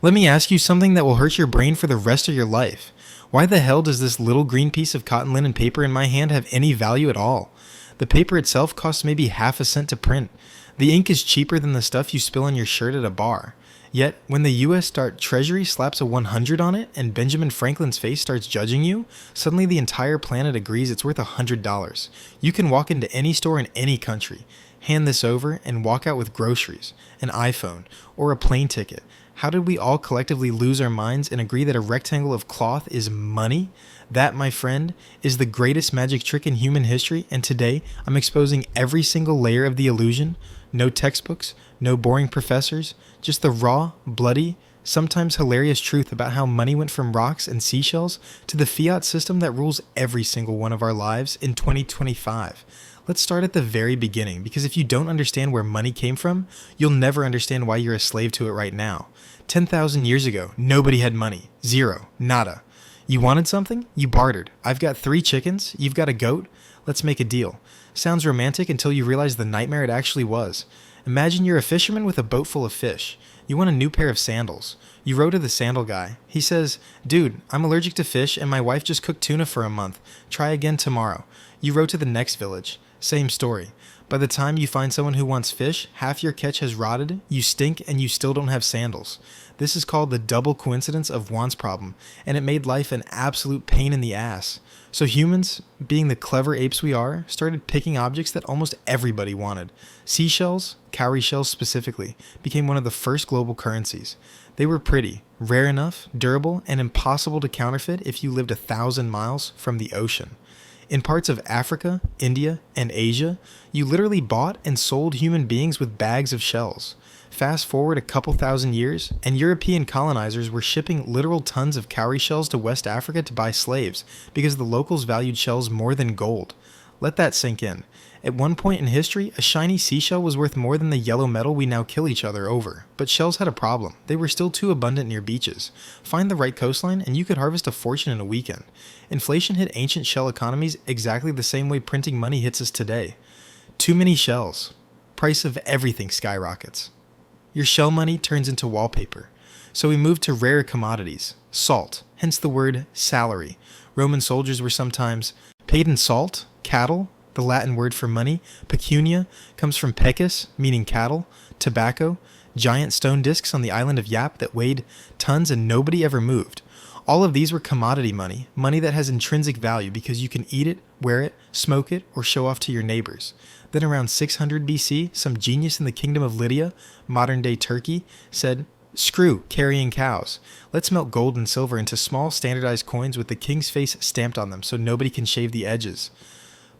Let me ask you something that will hurt your brain for the rest of your life. Why the hell does this little green piece of cotton linen paper in my hand have any value at all? The paper itself costs maybe half a cent to print. The ink is cheaper than the stuff you spill on your shirt at a bar. Yet, when the US Treasury slaps a 100 on it and Benjamin Franklin's face starts judging you, suddenly the entire planet agrees it's worth $100. You can walk into any store in any country, hand this over, and walk out with groceries, an iPhone, or a plane ticket. How did we all collectively lose our minds and agree that a rectangle of cloth is money? That, my friend, is the greatest magic trick in human history, and today I'm exposing every single layer of the illusion. No textbooks, no boring professors, just the raw, bloody, sometimes hilarious truth about how money went from rocks and seashells to the fiat system that rules every single one of our lives in 2025. Let's start at the very beginning, because if you don't understand where money came from, you'll never understand why you're a slave to it right now. 10,000 years ago, nobody had money. Zero. Nada. You wanted something? You bartered. I've got 3 chickens. You've got a goat. Let's make a deal. Sounds romantic until you realize the nightmare it actually was. Imagine you're a fisherman with a boat full of fish. You want a new pair of sandals. You row to the sandal guy. He says, "Dude, I'm allergic to fish and my wife just cooked tuna for a month. Try again tomorrow." You row to the next village. Same story. By the time you find someone who wants fish, half your catch has rotted, you stink, and you still don't have sandals. This is called the double coincidence of wants problem, and it made life an absolute pain in the ass. So humans, being the clever apes we are, started picking objects that almost everybody wanted. Seashells, cowrie shells specifically, became one of the first global currencies. They were pretty, rare enough, durable, and impossible to counterfeit if you lived 1,000 miles from the ocean. In parts of Africa, India, and Asia, you literally bought and sold human beings with bags of shells. Fast forward a couple thousand years, and European colonizers were shipping literal tons of cowrie shells to West Africa to buy slaves because the locals valued shells more than gold. Let that sink in. At one point in history, a shiny seashell was worth more than the yellow metal we now kill each other over. But shells had a problem. They were still too abundant near beaches. Find the right coastline and you could harvest a fortune in a weekend. Inflation hit ancient shell economies exactly the same way printing money hits us today. Too many shells. Price of everything skyrockets. Your shell money turns into wallpaper. So we moved to rarer commodities. Salt, hence the word salary. Roman soldiers were sometimes paid in salt, cattle, the Latin word for money. Pecunia comes from pecus, meaning cattle. Tobacco, giant stone discs on the island of Yap that weighed tons and nobody ever moved. All of these were commodity money, money that has intrinsic value because you can eat it, wear it, smoke it, or show off to your neighbors. Then around 600 BC, some genius in the kingdom of Lydia, modern-day Turkey, said, "Screw carrying cows. Let's melt gold and silver into small standardized coins with the king's face stamped on them so nobody can shave the edges."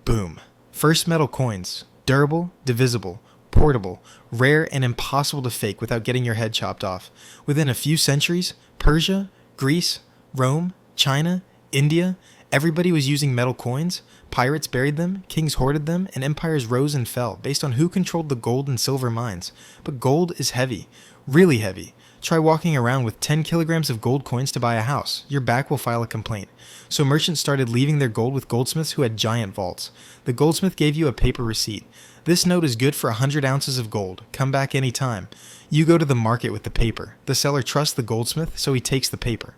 Boom. First metal coins. Durable, divisible, portable, rare, and impossible to fake without getting your head chopped off. Within a few centuries, Persia, Greece, Rome, China, India, everybody was using metal coins. Pirates buried them, kings hoarded them, and empires rose and fell based on who controlled the gold and silver mines. But gold is heavy. Really heavy. Try walking around with 10 kilograms of gold coins to buy a house. Your back will file a complaint. So merchants started leaving their gold with goldsmiths who had giant vaults. The goldsmith gave you a paper receipt. This note is good for 100 ounces of gold. Come back any time. You go to the market with the paper. The seller trusts the goldsmith, so he takes the paper.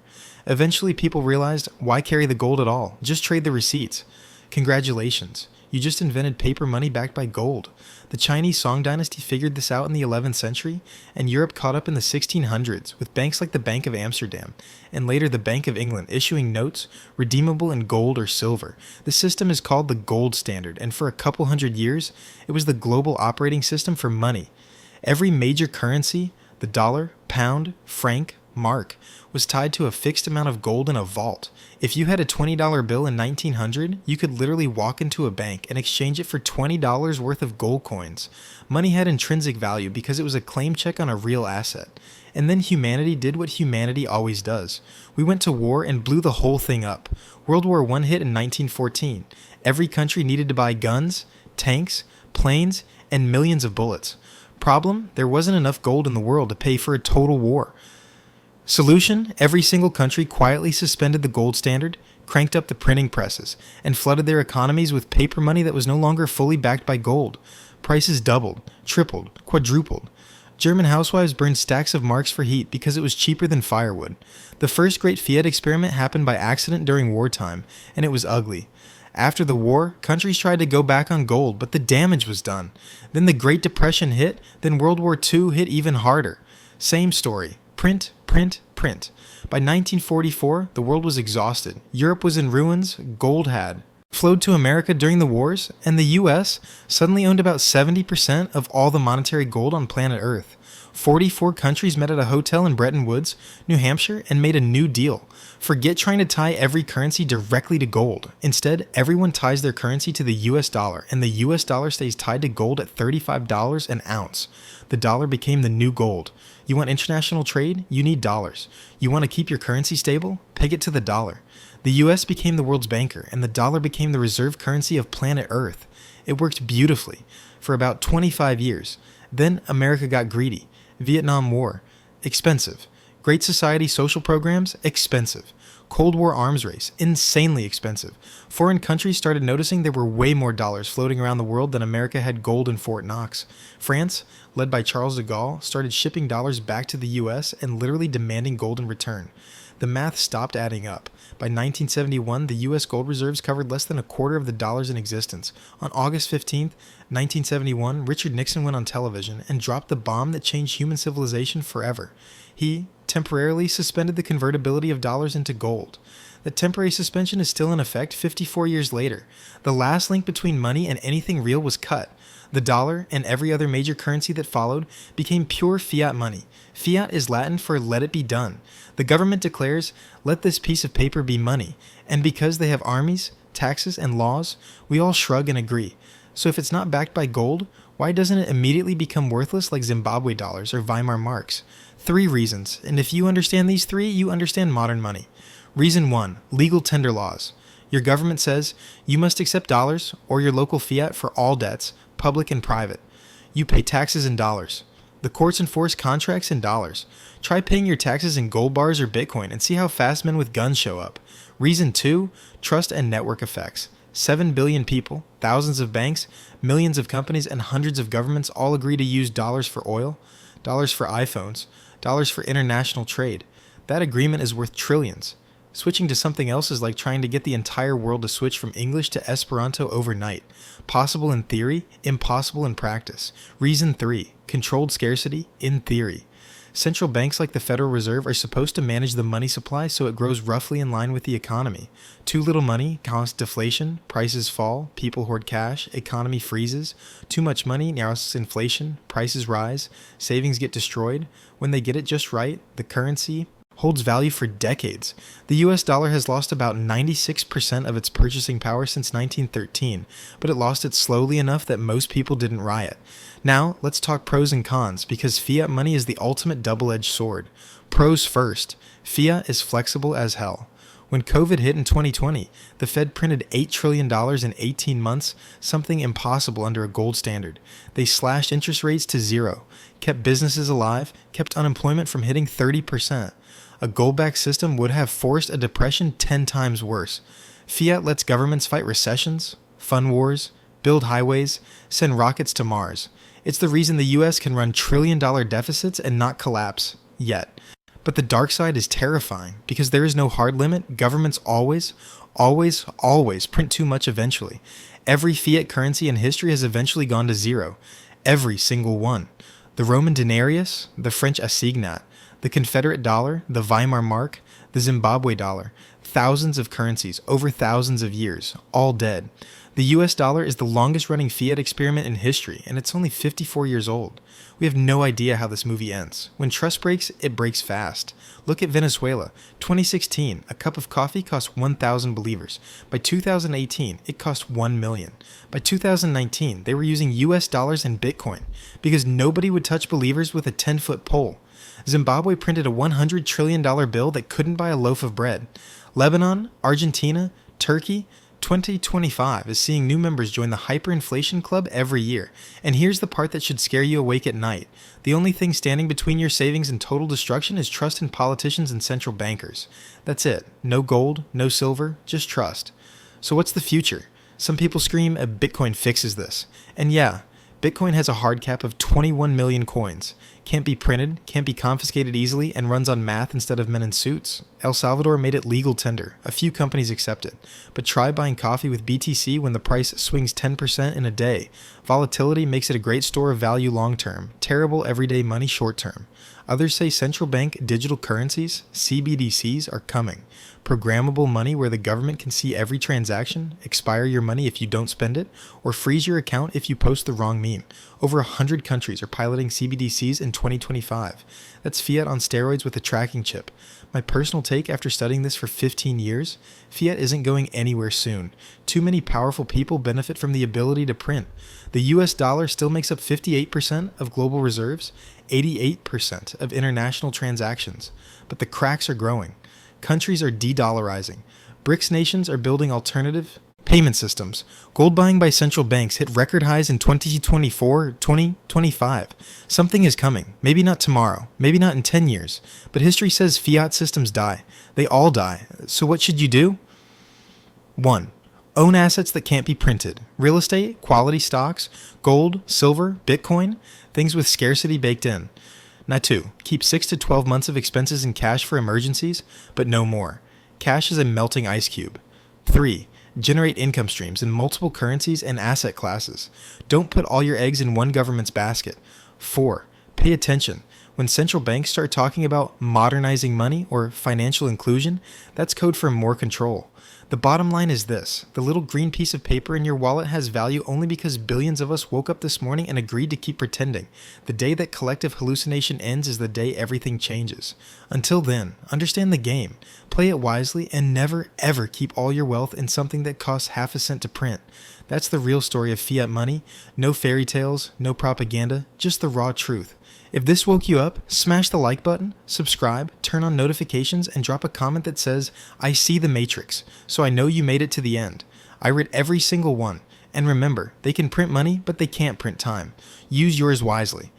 Eventually, people realized, why carry the gold at all? Just trade the receipts. Congratulations. You just invented paper money backed by gold. The Chinese Song dynasty figured this out in the 11th century, and Europe caught up in the 1600s with banks like the Bank of Amsterdam, and later the Bank of England issuing notes redeemable in gold or silver. The system is called the gold standard, and for a couple hundred years, it was the global operating system for money. Every major currency, the dollar, pound, franc, mark, was tied to a fixed amount of gold in a vault. If you had a $20 bill in 1900, you could literally walk into a bank and exchange it for $20 worth of gold coins. Money had intrinsic value because it was a claim check on a real asset. And then humanity did what humanity always does. We went to war and blew the whole thing up. World War I hit in 1914. Every country needed to buy guns, tanks, planes, and millions of bullets. Problem? There wasn't enough gold in the world to pay for a total war. Solution? Every single country quietly suspended the gold standard, cranked up the printing presses, and flooded their economies with paper money that was no longer fully backed by gold. Prices doubled, tripled, quadrupled. German housewives burned stacks of marks for heat because it was cheaper than firewood. The first great Fiat experiment happened by accident during wartime, and it was ugly. After the war, countries tried to go back on gold, but the damage was done. Then the Great Depression hit, then World War II hit even harder. Same story. Print, print, print. By 1944, the world was exhausted. Europe was in ruins, gold had flowed to America during the wars, and the US suddenly owned about 70% of all the monetary gold on planet Earth. 44 countries met at a hotel in Bretton Woods, New Hampshire, and made a new deal. Forget trying to tie every currency directly to gold. Instead, everyone ties their currency to the US dollar, and the US dollar stays tied to gold at $35 an ounce. The dollar became the new gold. You want international trade? You need dollars. You want to keep your currency stable? Peg it to the dollar. The US became the world's banker, and the dollar became the reserve currency of planet Earth. It worked beautifully for about 25 years. Then America got greedy. Vietnam War, expensive. Great Society social programs, expensive. Cold War arms race, insanely expensive. Foreign countries started noticing there were way more dollars floating around the world than America had gold in Fort Knox. France, led by Charles de Gaulle, started shipping dollars back to the US and literally demanding gold in return. The math stopped adding up. By 1971, the U.S. gold reserves covered less than a quarter of the dollars in existence. On August 15, 1971, Richard Nixon went on television and dropped the bomb that changed human civilization forever. He temporarily suspended the convertibility of dollars into gold. That temporary suspension is still in effect 54 years later. The last link between money and anything real was cut. The dollar, and every other major currency that followed, became pure fiat money. Fiat is Latin for let it be done. The government declares, let this piece of paper be money, and because they have armies, taxes, and laws, we all shrug and agree. So if it's not backed by gold, why doesn't it immediately become worthless like Zimbabwe dollars or Weimar marks? 3 reasons, and if you understand these 3, you understand modern money. Reason 1, legal tender laws. Your government says you must accept dollars or your local fiat for all debts, public and private. You pay taxes in dollars. The courts enforce contracts in dollars. Try paying your taxes in gold bars or Bitcoin and see how fast men with guns show up. Reason 2, trust and network effects. 7 billion people, thousands of banks, millions of companies, and hundreds of governments all agree to use dollars for oil, dollars for iPhones, dollars for international trade. That agreement is worth trillions. Switching to something else is like trying to get the entire world to switch from English to Esperanto overnight. Possible in theory, impossible in practice. Reason 3, controlled scarcity in theory. Central banks like the Federal Reserve are supposed to manage the money supply so it grows roughly in line with the economy. Too little money causes deflation, prices fall, people hoard cash, economy freezes. Too much money causes inflation, prices rise, savings get destroyed. When they get it just right, the currency holds value for decades. The US dollar has lost about 96% of its purchasing power since 1913, but it lost it slowly enough that most people didn't riot. Now, let's talk pros and cons, because fiat money is the ultimate double-edged sword. Pros first. Fiat is flexible as hell. When COVID hit in 2020, the Fed printed $8 trillion in 18 months, something impossible under a gold standard. They slashed interest rates to 0, kept businesses alive, kept unemployment from hitting 30%. A gold-backed system would have forced a depression 10 times worse. Fiat lets governments fight recessions, fund wars, build highways, send rockets to Mars. It's the reason the US can run trillion-dollar deficits and not collapse, yet. But the dark side is terrifying. Because there is no hard limit, governments always print too much eventually. Every fiat currency in history has eventually gone to 0. Every single one. The Roman denarius, the French assignat, the Confederate dollar, the Weimar mark, the Zimbabwe dollar, thousands of currencies over thousands of years, all dead. The US dollar is the longest running fiat experiment in history, and it's only 54 years old. We have no idea how this movie ends. When trust breaks, it breaks fast. Look at Venezuela. 2016, a cup of coffee cost 1,000 bolivares. By 2018, it cost 1 million. By 2019, they were using US dollars and Bitcoin, because nobody would touch bolivares with a 10-foot pole. Zimbabwe printed a $100 trillion bill that couldn't buy a loaf of bread. Lebanon, Argentina, Turkey, 2025 is seeing new members join the hyperinflation club every year. And here's the part that should scare you awake at night. The only thing standing between your savings and total destruction is trust in politicians and central bankers. That's it. No gold, no silver, just trust. So what's the future? Some people scream Bitcoin fixes this. And yeah, Bitcoin has a hard cap of 21 million coins. can't be printed, can't be confiscated easily, and runs on math instead of men in suits. El Salvador made it legal tender. A few companies accept it. But try buying coffee with BTC when the price swings 10% in a day. Volatility makes it a great store of value long term, terrible everyday money short term. Others say central bank digital currencies, CBDCs, are coming. Programmable money where the government can see every transaction, expire your money if you don't spend it, or freeze your account if you post the wrong meme. Over 100 countries are piloting CBDCs in 2025. That's fiat on steroids with a tracking chip. My personal take after studying this for 15 years, fiat isn't going anywhere soon. Too many powerful people benefit from the ability to print. The US dollar still makes up 58% of global reserves, 88% of international transactions. But the cracks are growing. Countries are de-dollarizing. BRICS nations are building alternative payment systems. Gold buying by central banks hit record highs in 2024, 2025. Something is coming. Maybe not tomorrow. Maybe not in 10 years. But history says fiat systems die. They all die. So what should you do? 1. Own assets that can't be printed. Real estate, quality stocks, gold, silver, Bitcoin, things with scarcity baked in. Now 2. Keep 6 to 12 months of expenses in cash for emergencies, but no more. Cash is a melting ice cube. 3. Generate income streams in multiple currencies and asset classes. Don't put all your eggs in one government's basket. 4. Pay attention. When central banks start talking about modernizing money or financial inclusion, that's code for more control. The bottom line is this: the little green piece of paper in your wallet has value only because billions of us woke up this morning and agreed to keep pretending. The day that collective hallucination ends is the day everything changes. Until then, understand the game, play it wisely, and never ever keep all your wealth in something that costs half a cent to print. That's the real story of fiat money. No fairy tales, no propaganda, just the raw truth. If this woke you up, smash the like button, subscribe, turn on notifications, and drop a comment that says, "I see the Matrix," so I know you made it to the end. I read every single one. And remember, they can print money, but they can't print time. Use yours wisely.